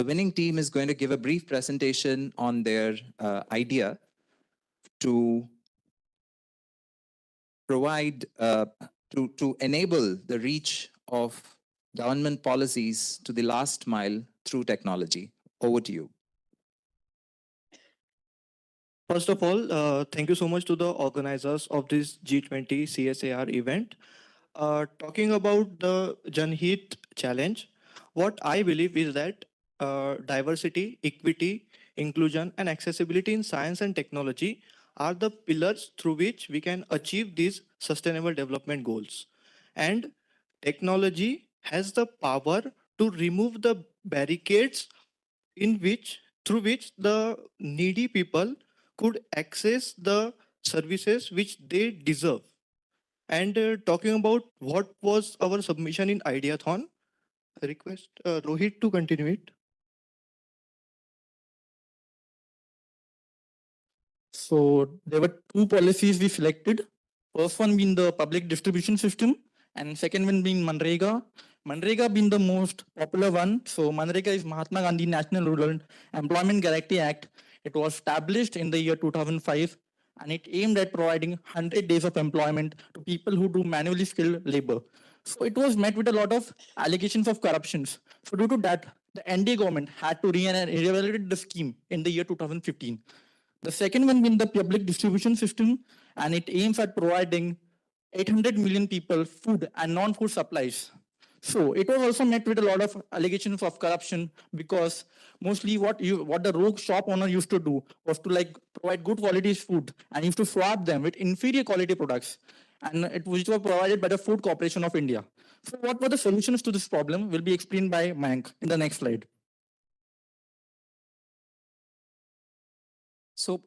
The winning team is going to give a brief presentation on their idea to provide, to enable the reach of government policies to the last mile through technology. Over to you. First of all, thank you so much to the organizers of this G20 CSAR event. Talking about the JANHIT challenge, what I believe is that diversity, equity, inclusion, and accessibility in science and technology are the pillars through which we can achieve these sustainable development goals. And technology has the power to remove the barricades through which the needy people could access the services which they deserve. And talking about what was our submission in Ideathon, I request Rohit to continue it. So there were two policies we selected. First one being the public distribution system, and second one being Manrega. Manrega being the most popular one. So Manrega is Mahatma Gandhi National Rural Employment Guarantee Act. It was established in the year 2005, and it aimed at providing 100 days of employment to people who do manually skilled labor. So it was met with a lot of allegations of corruptions. So due to that, the NDA government had to reevaluate the scheme in the year 2015. The second one being the public distribution system, and it aims at providing 800 million people food and non-food supplies. So it was also met with a lot of allegations of corruption, because mostly what the rogue shop owner used to do was to provide good quality food and used to swap them with inferior quality products, and which were provided by the Food Corporation of India. So what were the solutions to this problem will be explained by Mayank in the next slide. So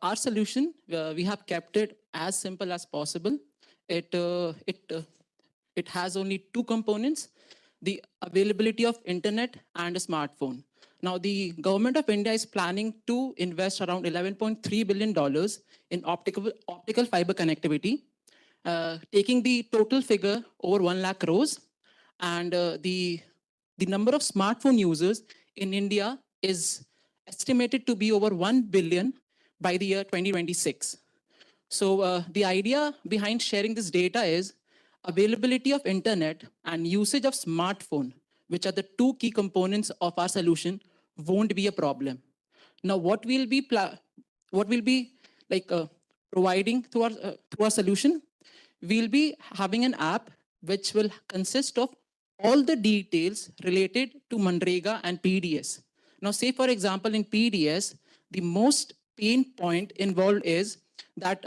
our solution, we have kept it as simple as possible. It has only two components: the availability of internet and a smartphone. Now, the government of India is planning to invest around $11.3 billion in optical fiber connectivity, taking the total figure over 1 lakh crores. And the number of smartphone users in India is estimated to be over 1 billion by the year 2026. So the idea behind sharing this data is availability of internet and usage of smartphone, which are the two key components of our solution, won't be a problem. Now, what we'll be providing through our solution, we'll be having an app which will consist of all the details related to Manrega and PDS. Now, say, for example, in PDS, the most pain point involved is that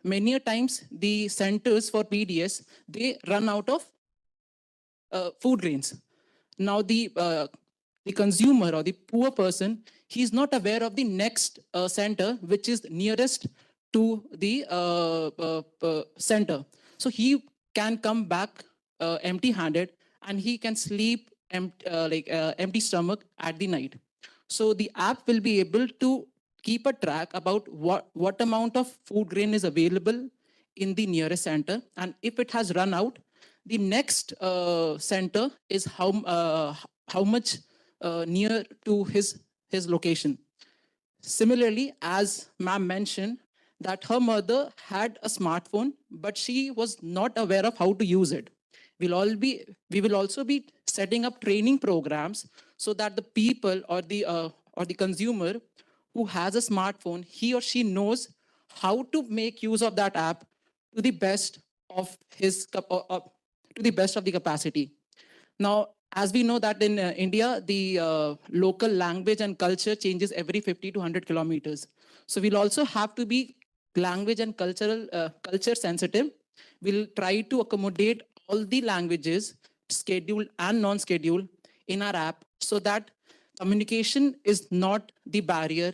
many a times the centers for PDS, they run out of food grains. Now, the consumer or the poor person, he's not aware of the next center, which is nearest to the center. So he can come back empty-handed, and he can sleep empty stomach at the night. So the app will be able to keep a track about what amount of food grain is available in the nearest center. And if it has run out, the next center is how much near to his location. Similarly, as ma'am mentioned, that her mother had a smartphone, but she was not aware of how to use it. We will also be setting up training programs so that the people or the consumer who has a smartphone, he or she knows how to make use of that app to the best of the capacity. Now, as we know that in India, the local language and culture changes every 50 to 100 kilometers. So we'll also have to be language and culture sensitive. We'll try to accommodate all the languages, scheduled and non-scheduled, in our app, so that communication is not the barrier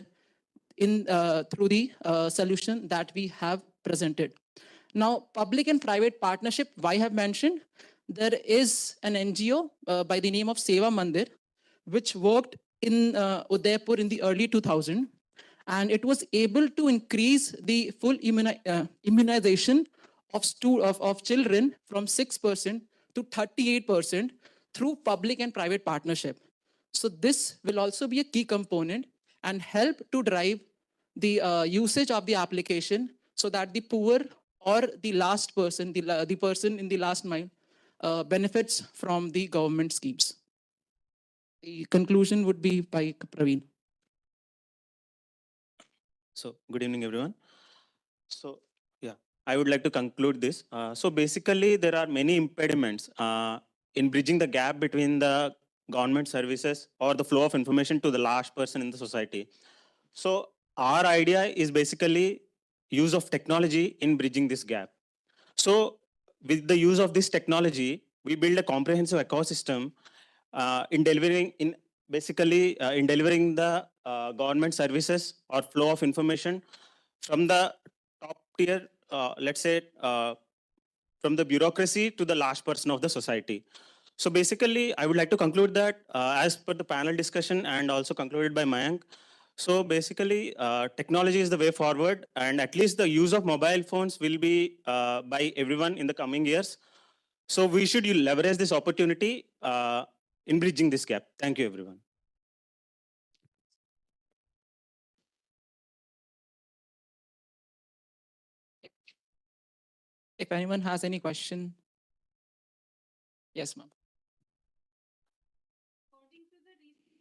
through the solution that we have presented. Now, public and private partnership, why I have mentioned, there is an NGO by the name of Seva Mandir, which worked in Udaipur in the early 2000s, and it was able to increase the full immunization of children from 6% to 38% through public and private partnership. So this will also be a key component and help to drive the usage of the application so that the poor or the last person, the person in the last mile, benefits from the government schemes. The conclusion would be by Praveen. So good evening, everyone. So yeah, I would like to conclude this. So basically, there are many impediments in bridging the gap between the government services or the flow of information to the last person in the society. So our idea is basically use of technology in bridging this gap. So with the use of this technology, we build a comprehensive ecosystem in delivering the government services or flow of information from the top tier, let's say, from the bureaucracy to the last person of the society. So basically, I would like to conclude that as per the panel discussion and also concluded by Mayank, so basically, technology is the way forward, and at least the use of mobile phones will be by everyone in the coming years. So we should leverage this opportunity in bridging this gap. Thank you, everyone. If anyone has any question, yes, ma'am. According to the recent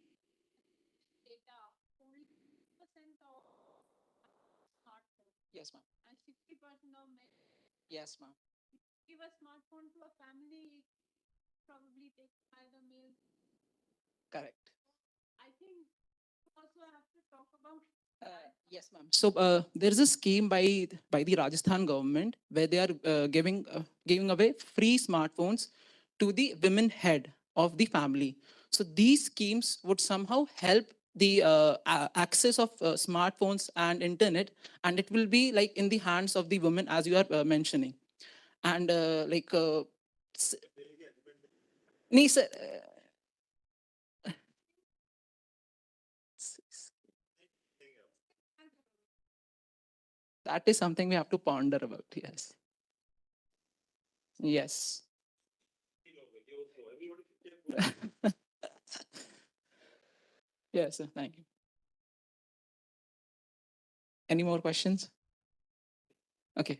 data, only 50% of smartphones Yes, ma'am. and 60% of men Yes, ma'am. give a smartphone to a family, probably take either male. Correct. I think we also have to talk about Yes, ma'am. So there is a scheme by the Rajasthan government where they are giving away free smartphones to the women head of the family. So these schemes would somehow help the access of smartphones and internet, and it will be like in the hands of the women as you are mentioning, and nee, sir, that is something we have to ponder about. Yes. Yes. Yes, sir. Thank you. Any more questions? Okay.